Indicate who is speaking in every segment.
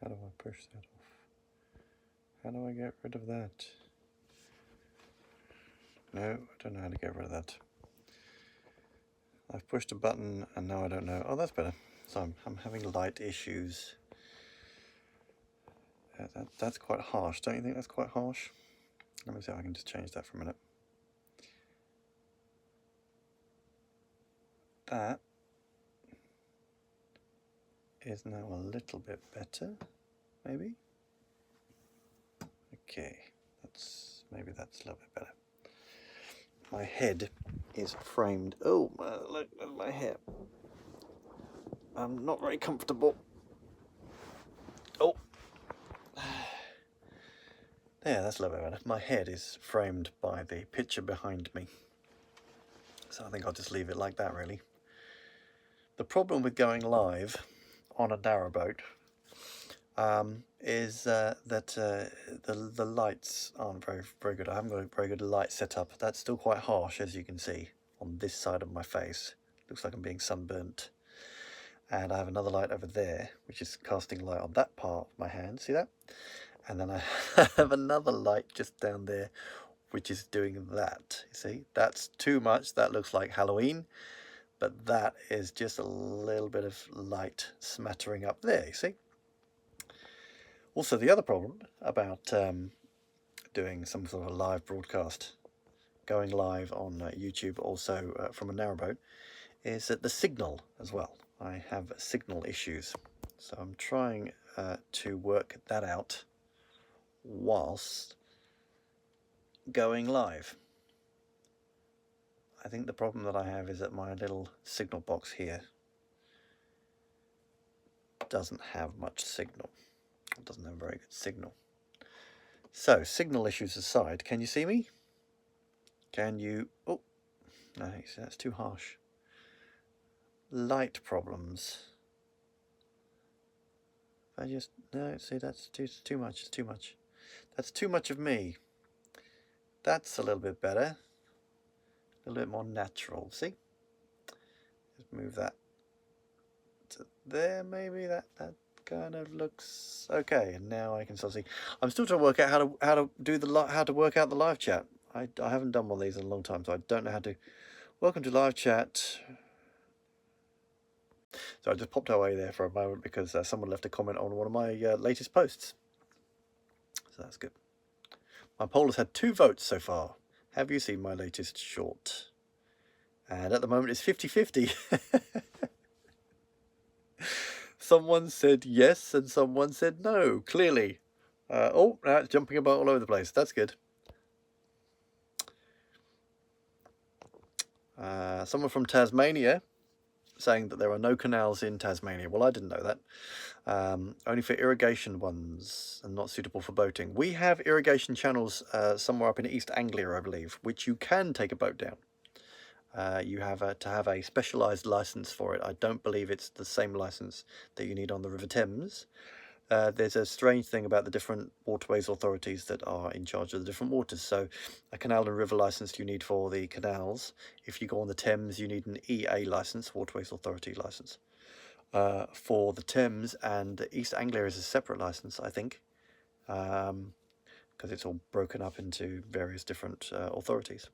Speaker 1: How do I push that off? How do I get rid of that? No, I don't know how to get rid of that. I've pushed a button and now I don't know. Oh, that's better. So I'm having light issues. That's quite harsh. Don't you think that's quite harsh? Let me see if I can just change that for a minute. That is now a little bit better, maybe. Okay, maybe that's a little bit better. My head is framed. Oh, look at my hair. I'm not very comfortable. Oh, there, that's a little bit better. My head is framed by the picture behind me, so I think I'll just leave it like that, really. The problem with going live on a narrowboat is that the lights aren't very good. I haven't got a very good light setup. That's still quite harsh, as you can see on this side of my face. Looks like I'm being sunburnt. And I have another light over there, which is casting light on that part of my hand. See that? And then I have another light just down there, which is doing that. You see, that's too much. That looks like Halloween. But that is just a little bit of light smattering up there, you see. Also, the other problem about doing some sort of a live broadcast, going live on YouTube, also from a narrowboat, is that the signal as well. I have signal issues. So I'm trying to work that out whilst going live. I think the problem that I have is that my little signal box here doesn't have much signal. It doesn't have very good signal. So, signal issues aside, can you see me? Can you... Oh, no, that's too harsh. Light problems. I just... No, see, that's too much. It's too much. That's too much of me. That's a little bit better. A little bit more natural, see? Just move that to there, maybe. That kind of looks okay. And now I can still see. I'm still trying to work out how to work out the live chat. I haven't done one of these in a long time, so I don't know how to. Welcome to live chat. So I just popped away there for a moment because someone left a comment on one of my latest posts. So that's good. My poll has had 2 votes so far. Have you seen my latest short? And at the moment it's 50-50. Someone said yes and someone said no, clearly. Oh, now it's jumping about all over the place. That's good. Someone from Tasmania saying that there are no canals in Tasmania. Well, I didn't know that. Only for irrigation ones and not suitable for boating. We have irrigation channels somewhere up in East Anglia, I believe, which you can take a boat down. You have to have a specialised licence for it. I don't believe it's the same licence that you need on the River Thames. There's a strange thing about the different waterways authorities that are in charge of the different waters. So a canal and river licence you need for the canals. If you go on the Thames, you need an EA licence, Waterways Authority licence. For the Thames, and East Anglia is a separate licence, I think, because it's all broken up into various different authorities.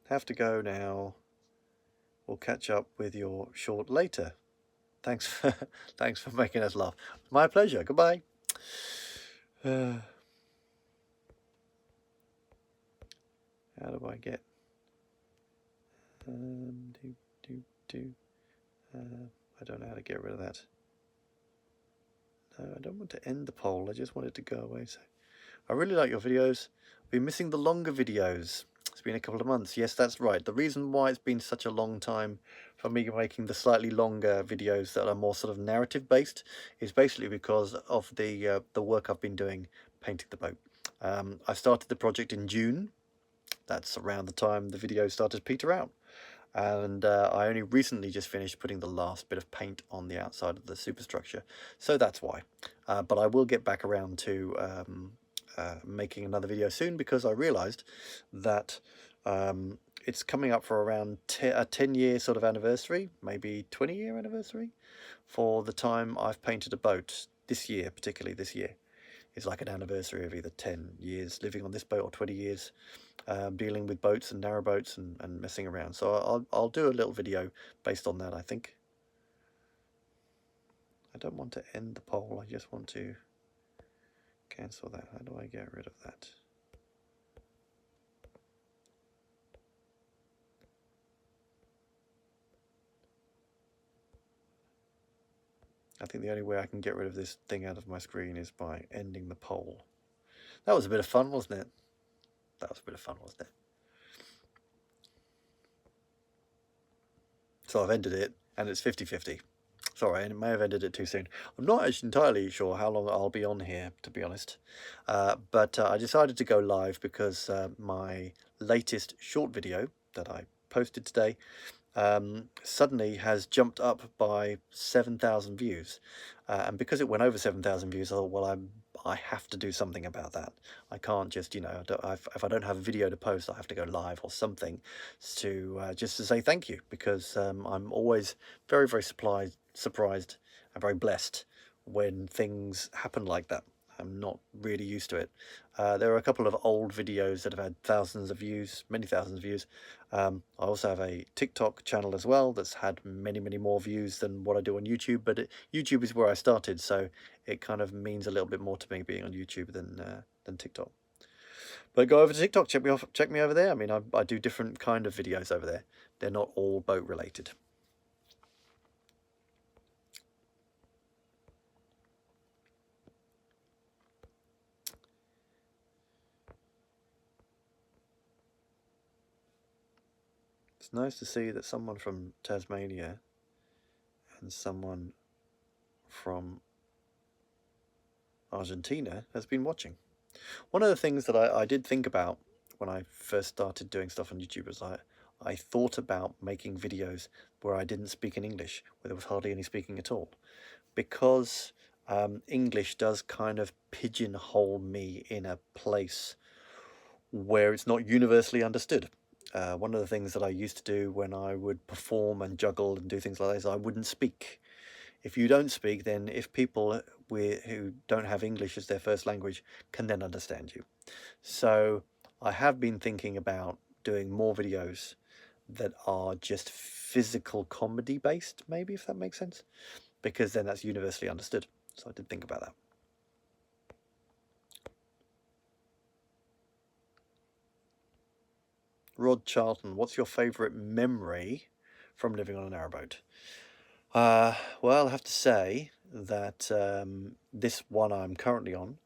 Speaker 1: Have to go now. We'll catch up with your short later. Thanks for making us laugh. My pleasure. Goodbye. How do I get? I don't know how to get rid of that. No, I don't want to end the poll. I just want it to go away. So, I really like your videos. I've been missing the longer videos. It's been a couple of months. Yes, that's right. The reason why it's been such a long time for me making the slightly longer videos that are more sort of narrative based is basically because of the work I've been doing painting the boat. I started the project in June. That's around the time the videos started to peter out. And I only recently just finished putting the last bit of paint on the outside of the superstructure. So that's why. But I will get back around to making another video soon, because I realised that it's coming up for around a 10-year sort of anniversary, maybe 20-year anniversary, for the time I've painted a boat this year, particularly this year. Is like an anniversary of either 10 years living on this boat or 20 years dealing with boats and narrow boats and messing around. So I'll do a little video based on that, I think. I don't want to end the poll, I just want to cancel that. How do I get rid of that? I think the only way I can get rid of this thing out of my screen is by ending the poll. That was a bit of fun, wasn't it? That was a bit of fun, wasn't it? So I've ended it, and it's 50-50. Sorry, I may have ended it too soon. I'm not actually entirely sure how long I'll be on here, to be honest. But I decided to go live because my latest short video that I posted today suddenly has jumped up by 7,000 views. And because it went over 7,000 views, I thought, well, I have to do something about that. I can't just, you know, if I don't have a video to post, I have to go live or something to just to say thank you, because I'm always very, very surprised and very blessed when things happen like that. I'm not really used to it. There are a couple of old videos that have had thousands of views, many thousands of views. I also have a TikTok channel as well that's had many, many more views than what I do on YouTube, but YouTube is where I started, so it kind of means a little bit more to me being on YouTube than TikTok. But go over to TikTok, check me over there. I mean, I do different kind of videos over there. They're not all boat related. It's nice to see that someone from Tasmania and someone from Argentina has been watching. One of the things that I did think about when I first started doing stuff on YouTube was I thought about making videos where I didn't speak in English, where there was hardly any speaking at all, because English does kind of pigeonhole me in a place where it's not universally understood. One of the things that I used to do when I would perform and juggle and do things like this, I wouldn't speak. If you don't speak, then if people who don't have English as their first language can then understand you. So I have been thinking about doing more videos that are just physical comedy based, maybe, if that makes sense, because then that's universally understood. So I did think about that. Rod Charlton, what's your favourite memory from living on a narrowboat? Well, I have to say that this one I'm currently on,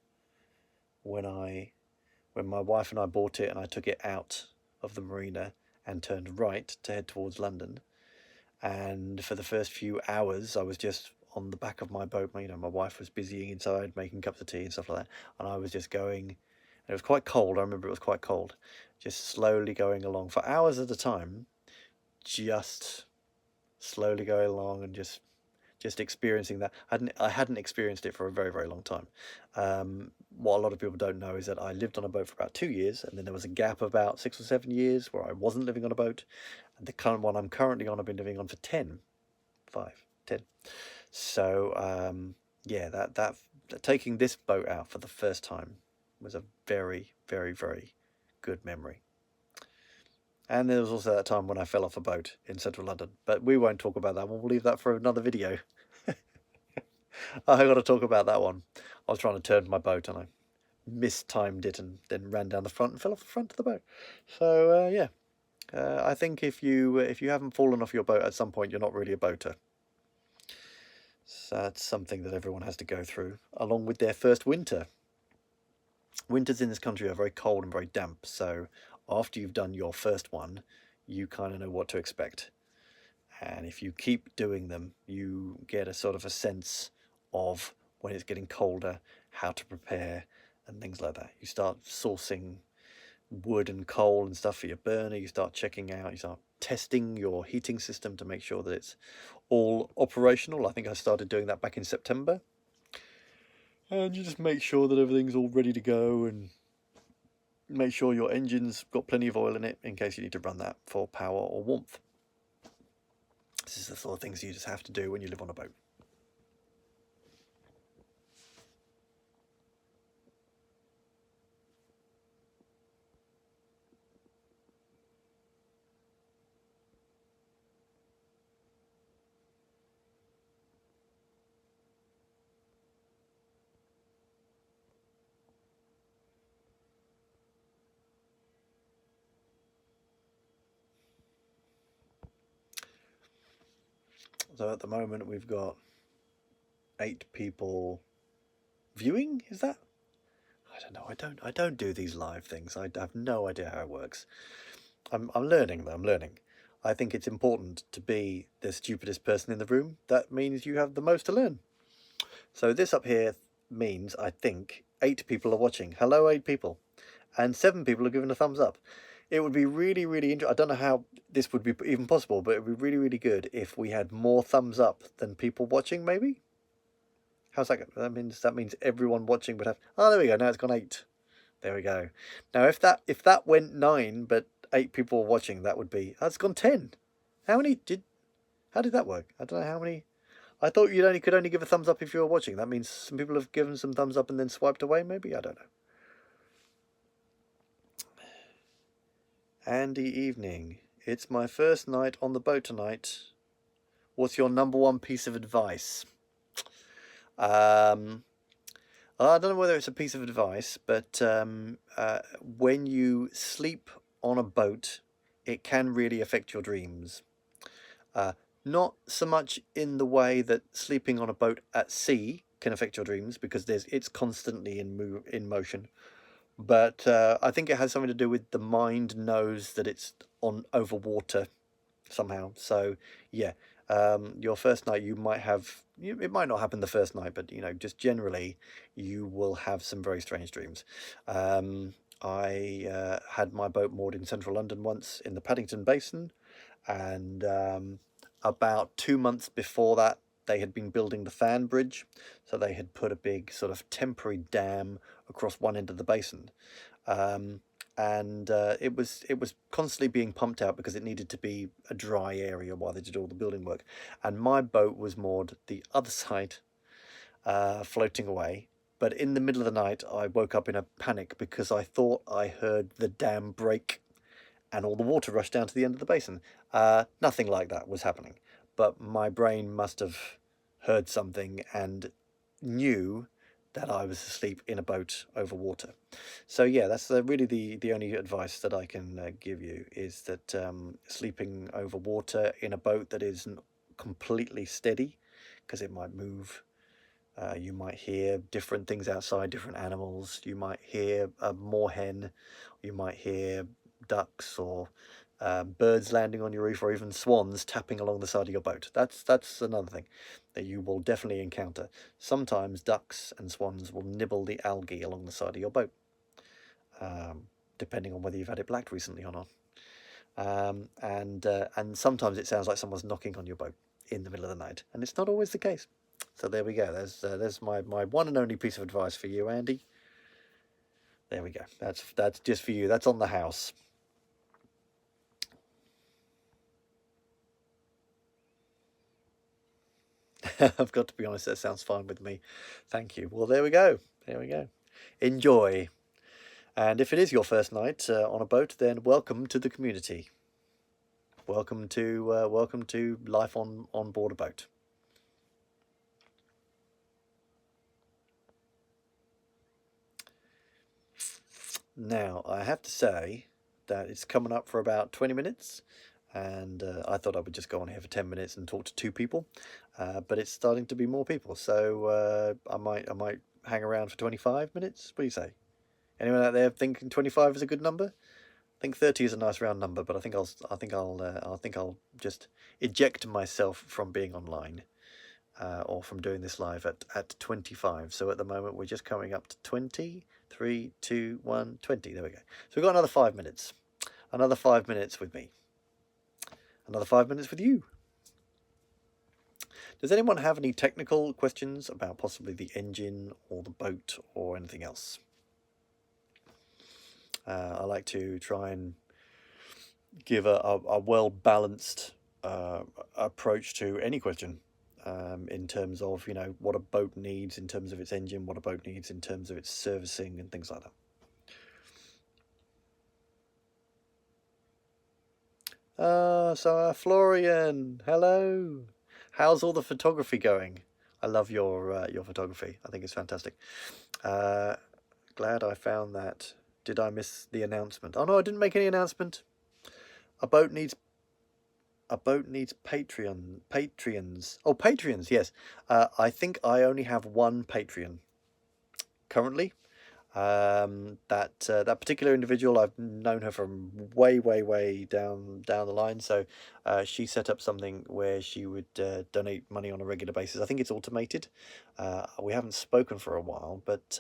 Speaker 1: when my wife and I bought it and I took it out of the marina and turned right to head towards London, and for the first few hours I was just on the back of my boat. You know, my wife was busying inside making cups of tea and stuff like that, and I was just going, and it was quite cold. I remember it was quite cold, just slowly going along for hours at a time, just slowly going along and just experiencing that. I hadn't experienced it for a very, very long time. What a lot of people don't know is that I lived on a boat for about 2 years, and then there was a gap of about 6 or 7 years where I wasn't living on a boat. And the current one I'm currently on, I've been living on for 10. So yeah, that taking this boat out for the first time was a very, very, very good memory. And there was also that time when I fell off a boat in central London, but we won't talk about that one. We'll leave that for another video. I got to talk about that one. I was trying to turn my boat and I mistimed it and then ran down the front and fell off the front of the boat. So yeah, I think if you haven't fallen off your boat at some point, you're not really a boater. So that's something that everyone has to go through, along with their first winter. Winters in this country are very cold and very damp, so after you've done your first one, you kind of know what to expect. And if you keep doing them, you get a sort of a sense of when it's getting colder, how to prepare and things like that. You start sourcing wood and coal and stuff for your burner. You start checking out, you start testing your heating system to make sure that it's all operational. I think I started doing that back in September. And you just make sure that everything's all ready to go, and Make sure your engine's got plenty of oil in it in case you need to run that for power or warmth. This is the sort of things you just have to do when you live on a boat. So at the moment we've got 8 people viewing. Is that? I don't know. I don't do these live things. I have no idea how it works. I'm learning though. I'm learning. I think it's important to be the stupidest person in the room. That means you have the most to learn. So this up here means, I think, 8 people are watching. Hello, 8 people. And 7 people are giving a thumbs up. It would be really, really interesting. I don't know how this would be even possible, but it would be really, really good if we had more thumbs up than people watching, maybe? How's that? That means everyone watching would have... Oh, there we go. Now it's gone 8. There we go. Now, if that went 9, but 8 people were watching, that would be... Oh, it's gone 10. How did that work? I don't know how many... I thought you could only give a thumbs up if you were watching. That means some people have given some thumbs up and then swiped away, maybe? I don't know. Andy Evening. It's my first night on the boat tonight. What's your number 1 piece of advice? I don't know whether it's a piece of advice, but when you sleep on a boat, it can really affect your dreams. Not so much in the way that sleeping on a boat at sea can affect your dreams, because it's constantly in motion. But I think it has something to do with the mind knows that it's over water somehow. So yeah, your first night it might not happen the first night, but just generally you will have some very strange dreams. I had my boat moored in central London once in the Paddington Basin, and about 2 months before that they had been building the fan bridge, so they had put a big sort of temporary dam across one end of the basin. And it was constantly being pumped out because it needed to be a dry area while they did all the building work. And my boat was moored the other side, floating away. But in the middle of the night, I woke up in a panic because I thought I heard the dam break and all the water rushed down to the end of the basin. Nothing like that was happening, but my brain must have heard something and knew that I was asleep in a boat over water. So yeah, that's really the only advice that I can give you, is that sleeping over water in a boat that isn't completely steady, because it might move. You might hear different things outside, different animals. You might hear a moorhen. You might hear ducks or birds landing on your reef, or even swans tapping along the side of your boat. That's another thing that you will definitely encounter. Sometimes ducks and swans will nibble the algae along the side of your boat, depending on whether you've had it blacked recently or not. And sometimes it sounds like someone's knocking on your boat in the middle of the night, and it's not always the case. So there we go. There's my one and only piece of advice for you, Andy. There we go. That's just for you. That's on the house. I've got to be honest, that sounds fine with me. Thank you. Well, there we go. There we go. Enjoy. And if it is your first night on a boat, then welcome to the community. Welcome to life on board a boat. Now, I have to say that it's coming up for about 20 minutes, and I thought I would just go on here for 10 minutes and talk to 2 people, but it's starting to be more people, so I might hang around for 25 minutes. What do you say? Anyone out there thinking 25 is a good number? I think 30 is a nice round number, but I think I'll just eject myself from being online, or from doing this live at 25. So at the moment we're just coming up to 20. 3, 2, 1, 20. There we go. So we've got another 5 minutes. Another 5 minutes with me. Another 5 minutes with you. Does anyone have any technical questions about possibly the engine or the boat or anything else? I like to try and give a well-balanced approach to any question, in terms of, what a boat needs in terms of its engine, what a boat needs in terms of its servicing and things like that. Florian, hello. How's all the photography going? I love your photography. I think it's fantastic. Glad I found that. Did I miss the announcement? Oh no, I didn't make any announcement. A boat needs Patreons. Oh, Patreons, yes. I think I only have one Patreon currently. That particular individual, I've known her from way down the line. So she set up something where she would donate money on a regular basis. I think it's automated. We haven't spoken for a while, but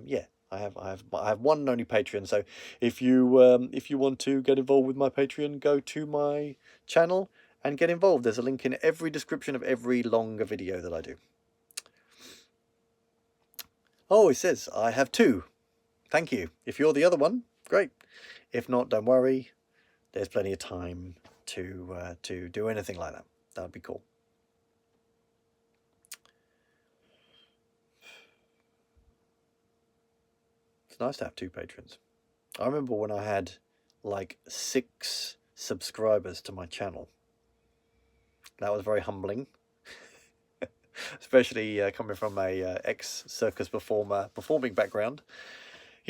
Speaker 1: yeah, I have one and only Patreon. So if you want to get involved with my Patreon, go to my channel and get involved. There's a link in every description of every longer video that I do. Oh, it says I have two. Thank you. If you're the other one, great. If not, don't worry. There's plenty of time to do anything like that. That would be cool. It's nice to have two patrons. I remember when I had like 6 subscribers to my channel. That was very humbling. Especially coming from a ex-circus performing background.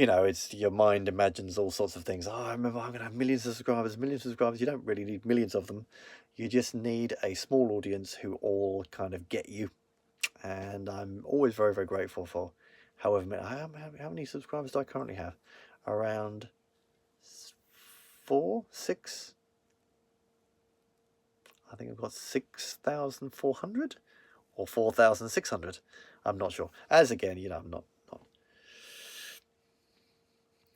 Speaker 1: It's your mind imagines all sorts of things. Oh, I remember I'm going to have millions of subscribers. You don't really need millions of them. You just need a small audience who all kind of get you. And I'm always very, very grateful for however many. How many subscribers do I currently have? Around 4, 6. I think I've got 6,400 or 4,600. I'm not sure. As again, I'm not.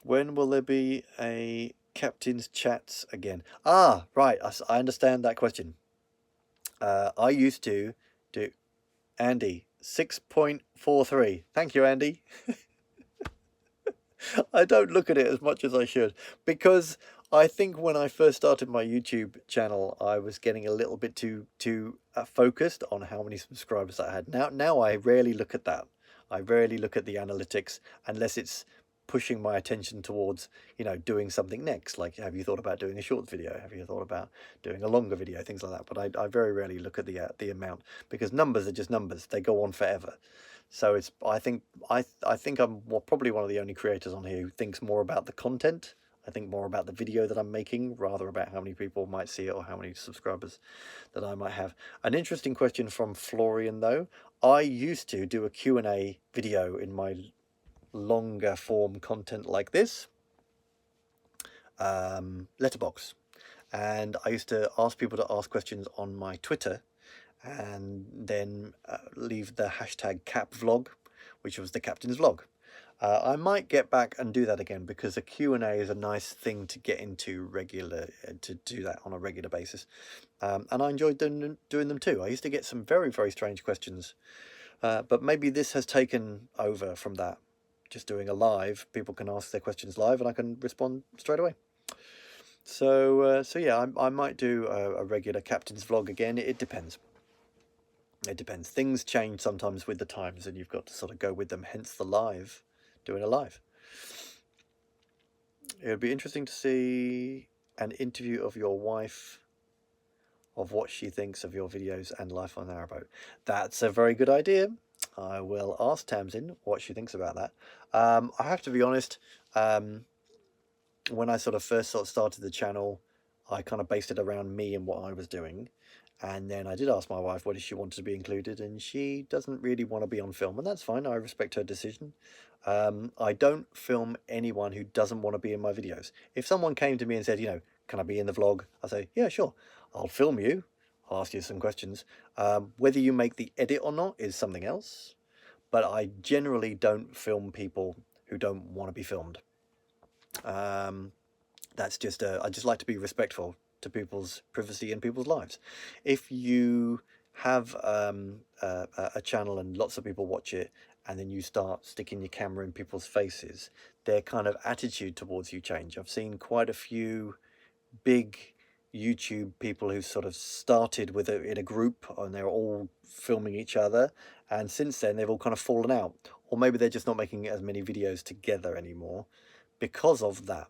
Speaker 1: When will there be a captain's chats again? Ah, right. I understand that question. I used to do Andy 6.43. Thank you, Andy. I don't look at it as much as I should, because I think when I first started my YouTube channel, I was getting a little bit too focused on how many subscribers I had. Now I rarely look at that. I rarely look at the analytics unless it's pushing my attention towards, doing something next. Like, have you thought about doing a short video? Have you thought about doing a longer video? Things like that. But I very rarely look at the amount, because numbers are just numbers. They go on forever. So I think I'm probably one of the only creators on here who thinks more about the content. I think more about the video that I'm making, rather about how many people might see it or how many subscribers that I might have. An interesting question from Florian, though. I used to do a Q&A video in my longer form content like this, letterbox. And I used to ask people to ask questions on my Twitter, and then leave the hashtag #capvlog, which was the captain's vlog. I might get back and do that again, because a Q&A is a nice thing to get into to do that on a regular basis. And I enjoyed doing them too. I used to get some very, very strange questions, but maybe this has taken over from that. Just doing a live, people can ask their questions live and I can respond straight away. So yeah, I might do a regular captain's vlog again. It depends. It depends. Things change sometimes with the times, and you've got to sort of go with them, hence the live, doing a live. It would be interesting to see an interview of your wife, of what she thinks of your videos and life on Narrowboat. That's a very good idea. I will ask Tamsin what she thinks about that. I have to be honest, when I sort of first started the channel, I kind of based it around me and what I was doing. And then I did ask my wife whether she wanted to be included, and she doesn't really want to be on film, and that's fine. I respect her decision. I don't film anyone who doesn't want to be in my videos. If someone came to me and said, can I be in the vlog? I say, yeah, sure. I'll film you. I'll ask you some questions. Whether you make the edit or not is something else. But I generally don't film people who don't want to be filmed. That's just I just like to be respectful to people's privacy and people's lives. If you have a channel and lots of people watch it, and then you start sticking your camera in people's faces, their kind of attitude towards you change. I've seen quite a few big YouTube people who sort of started with in a group and they're all filming each other, and since then they've all kind of fallen out, or maybe they're just not making as many videos together anymore because of that.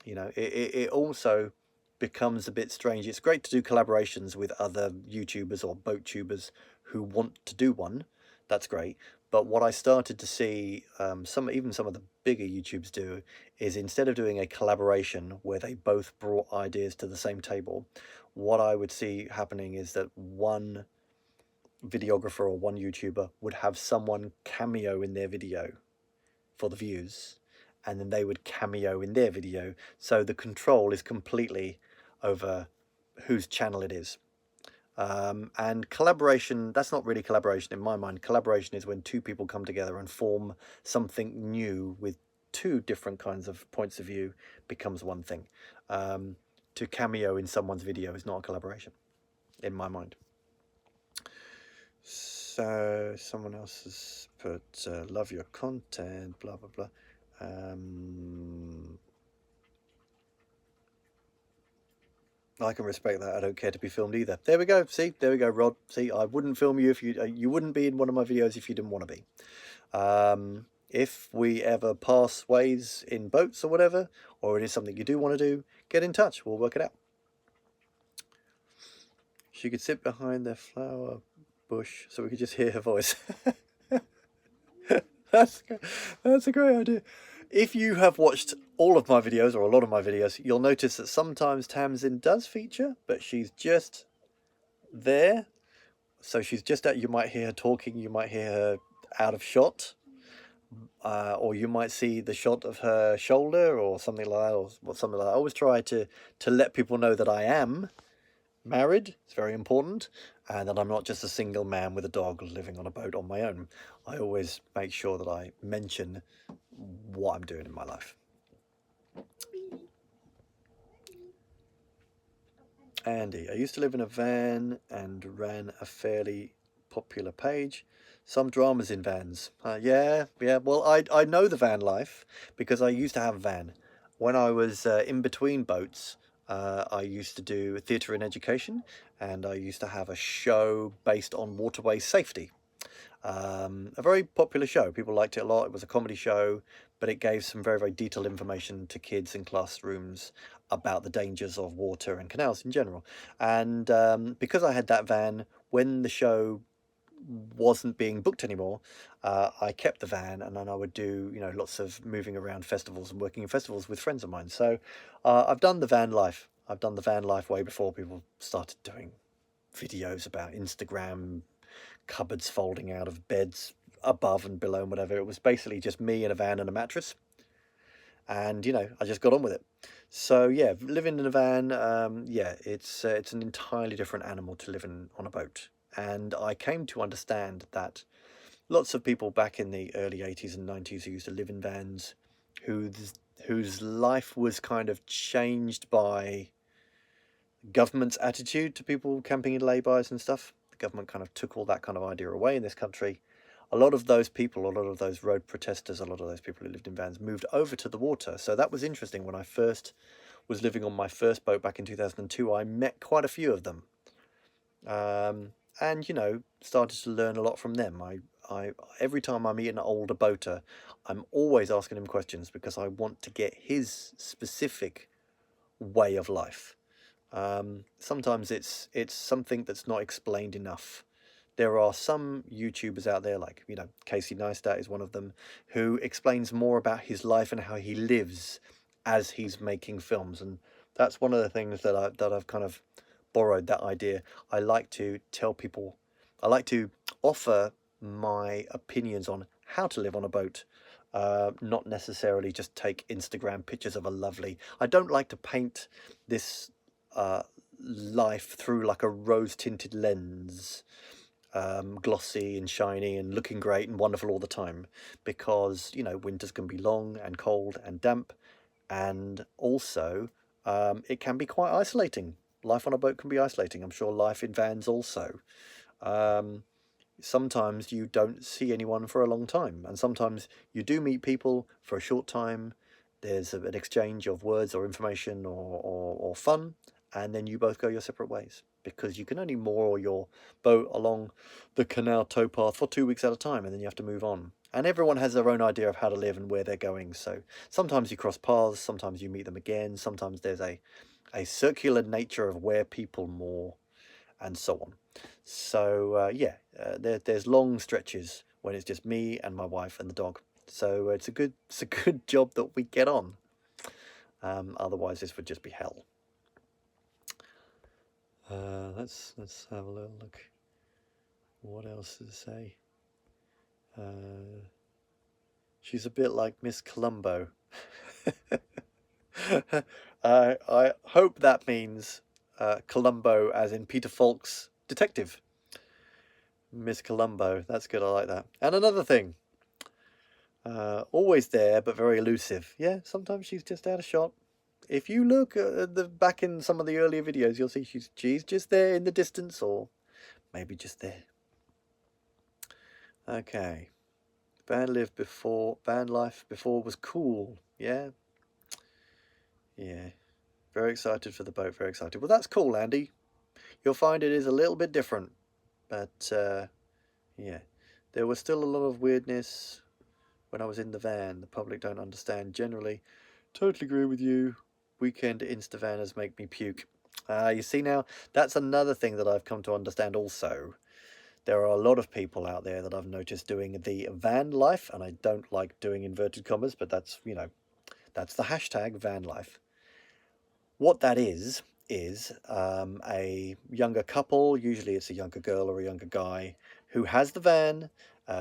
Speaker 1: You know, it also becomes a bit strange. It's great to do collaborations with other YouTubers or boat tubers who want to do one. That's great. But what I started to see even some of the bigger YouTubers do is, instead of doing a collaboration where they both brought ideas to the same table, what I would see happening is that one videographer or one YouTuber would have someone cameo in their video for the views, and then they would cameo in their video. So the control is completely over whose channel it is. And collaboration, that's not really collaboration in my mind. Collaboration is when two people come together and form something new with two different kinds of points of view, becomes one thing. To cameo in someone's video is not a collaboration, in my mind. So someone else has put, love your content, blah, blah, blah. I can respect that. I don't care to be filmed either. There we go. See, there we go, Rod. See, I wouldn't film you if you wouldn't be in one of my videos if you didn't want to be. If we ever pass ways in boats or whatever, or it is something you do want to do, get in touch. We'll work it out. She could sit behind the flower bush so we could just hear her voice. That's a great idea. If you have watched all of my videos, or a lot of my videos, you'll notice that sometimes Tamsin does feature, but she's just there. So she's just out. You might hear her talking, you might hear her out of shot, or you might see the shot of her shoulder or something like that, or something like that. I always try to let people know that I am married. It's very important, and that I'm not just a single man with a dog living on a boat on my own. I always make sure that I mention what I'm doing in my life. Andy, I used to live in a van and ran a fairly popular page. Some dramas in vans. Yeah. Well, I know the van life because I used to have a van. When I was in between boats, I used to do theatre and education, and I used to have a show based on waterway safety. A very popular show. People liked it a lot. It was a comedy show, but it gave some very, very detailed information to kids in classrooms about the dangers of water and canals in general. And because I had that van, when the show wasn't being booked anymore, I kept the van, and then I would do, you know, lots of moving around festivals and working in festivals with friends of mine. So I've done the van life. I've done the van life way before people started doing videos about Instagram cupboards folding out of beds above and below and whatever. It was basically just me in a van and a mattress, and you know, I just got on with it. So yeah, living in a van, yeah, it's an entirely different animal to living on a boat. And I came to understand that lots of people back in the early 80s and 90s who used to live in vans, whose life was kind of changed by government's attitude to people camping in laybys and stuff. The government kind of took all that kind of idea away in this country. A lot of those people, a lot of those road protesters, a lot of those people who lived in vans moved over to the water. So that was interesting. When I first was living on my first boat back in 2002, I met quite a few of them. And, you know, started to learn a lot from them. I every time I meet an older boater, I'm always asking him questions because I want to get his specific way of life. Sometimes it's something that's not explained enough. There are some YouTubers out there, like, you know, Casey Neistat is one of them, who explains more about his life and how he lives as he's making films, and that's one of the things that I've kind of borrowed that idea. I like to tell people, I like to offer my opinions on how to live on a boat, not necessarily just take Instagram pictures of a lovely. I don't like to paint this life through like a rose-tinted lens, glossy and shiny and looking great and wonderful all the time, because, you know, winters can be long and cold and damp, and also it can be quite isolating. Life on a boat can be isolating. I'm sure life in vans also. sometimes you don't see anyone for a long time, and sometimes you do meet people for a short time. There's an exchange of words or information or fun, and then you both go your separate ways because you can only moor your boat along the canal towpath for 2 weeks at a time, and then you have to move on. And everyone has their own idea of how to live and where they're going. So sometimes you cross paths, sometimes you meet them again, sometimes there's a circular nature of where people moor, and so on. So there's long stretches when it's just me and my wife and the dog. So it's a good job that we get on. Otherwise, this would just be hell. Let's have a little look. What else to say? She's a bit like Miss Columbo. I hope that means Columbo as in Peter Falk's detective. Miss Columbo, that's good, I like that. And another thing, always there but very elusive. Yeah, sometimes she's just out of shot. If you look at back in some of the earlier videos, you'll see she's just there in the distance, or maybe just there. Okay. Van life before was cool. Yeah. Yeah. Very excited for the boat, very excited. Well, that's cool, Andy. You'll find it is a little bit different, but yeah. There was still a lot of weirdness when I was in the van. The public don't understand generally. Totally agree with you. Weekend Insta-vanners make me puke. You see now, that's another thing that I've come to understand also. There are a lot of people out there that I've noticed doing the van life, and I don't like doing inverted commas, but that's, you know, that's the hashtag van life. What that is a younger couple, usually it's a younger girl or a younger guy, who has the van.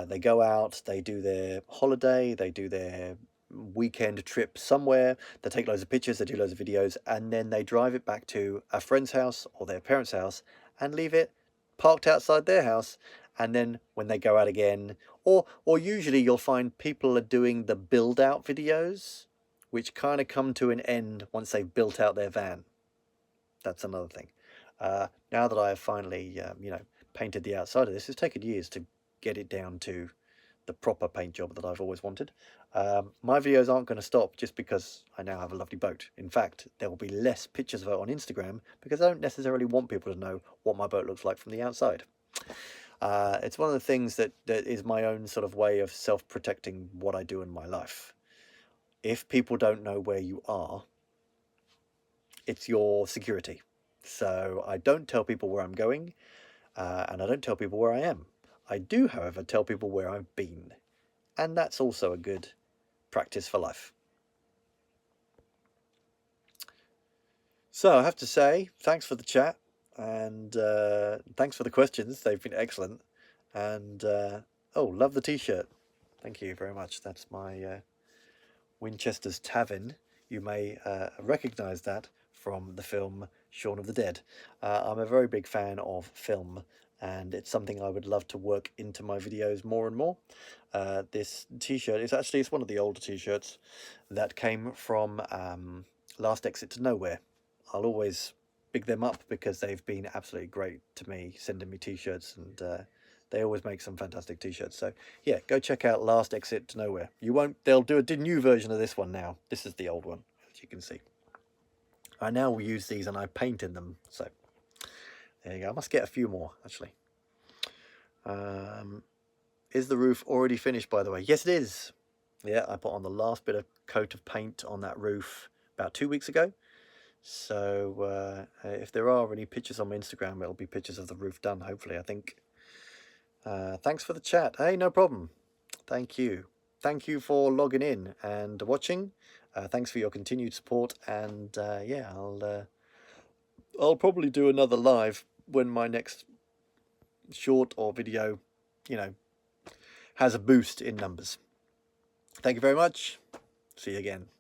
Speaker 1: They go out, they do their holiday, they do their weekend trip somewhere, they take loads of pictures, they do loads of videos, and then they drive it back to a friend's house or their parents' house and leave it parked outside their house. And then when they go out again, or usually you'll find people are doing the build out videos, which kind of come to an end once they've built out their van. That's another thing. Now that I have finally, painted the outside of this, it's taken years to get it down to the proper paint job that I've always wanted. My videos aren't going to stop just because I now have a lovely boat. In fact, there will be less pictures of it on Instagram because I don't necessarily want people to know what my boat looks like from the outside. It's one of the things that is my own sort of way of self-protecting what I do in my life. If people don't know where you are, it's your security. So I don't tell people where I'm going, and I don't tell people where I am. I do, however, tell people where I've been, and that's also a good practice for life. So I have to say, thanks for the chat, and thanks for the questions. They've been excellent. And oh, love the t-shirt. Thank you very much. That's my Winchester's Tavern. You may recognize that from the film Shaun of the Dead. I'm a very big fan of film, and it's something I would love to work into my videos more and more. This t-shirt is actually, it's one of the older t-shirts that came from Last Exit to Nowhere. I'll always big them up because they've been absolutely great to me, sending me t-shirts, and they always make some fantastic t-shirts. So yeah, go check out Last Exit to Nowhere. They'll do a new version of this one now. This is the old one, as you can see. I now will use these and I paint in them. So there you go. I must get a few more, actually. Is the roof already finished, by the way? Yes, it is. Yeah, I put on the last bit of coat of paint on that roof about 2 weeks ago. So if there are any pictures on my Instagram, it'll be pictures of the roof done, hopefully, I think. Thanks for the chat. Hey, no problem. Thank you. Thank you for logging in and watching. Thanks for your continued support. And yeah, I'll probably do another live when my next short or video, has a boost in numbers. Thank you very much. See you again.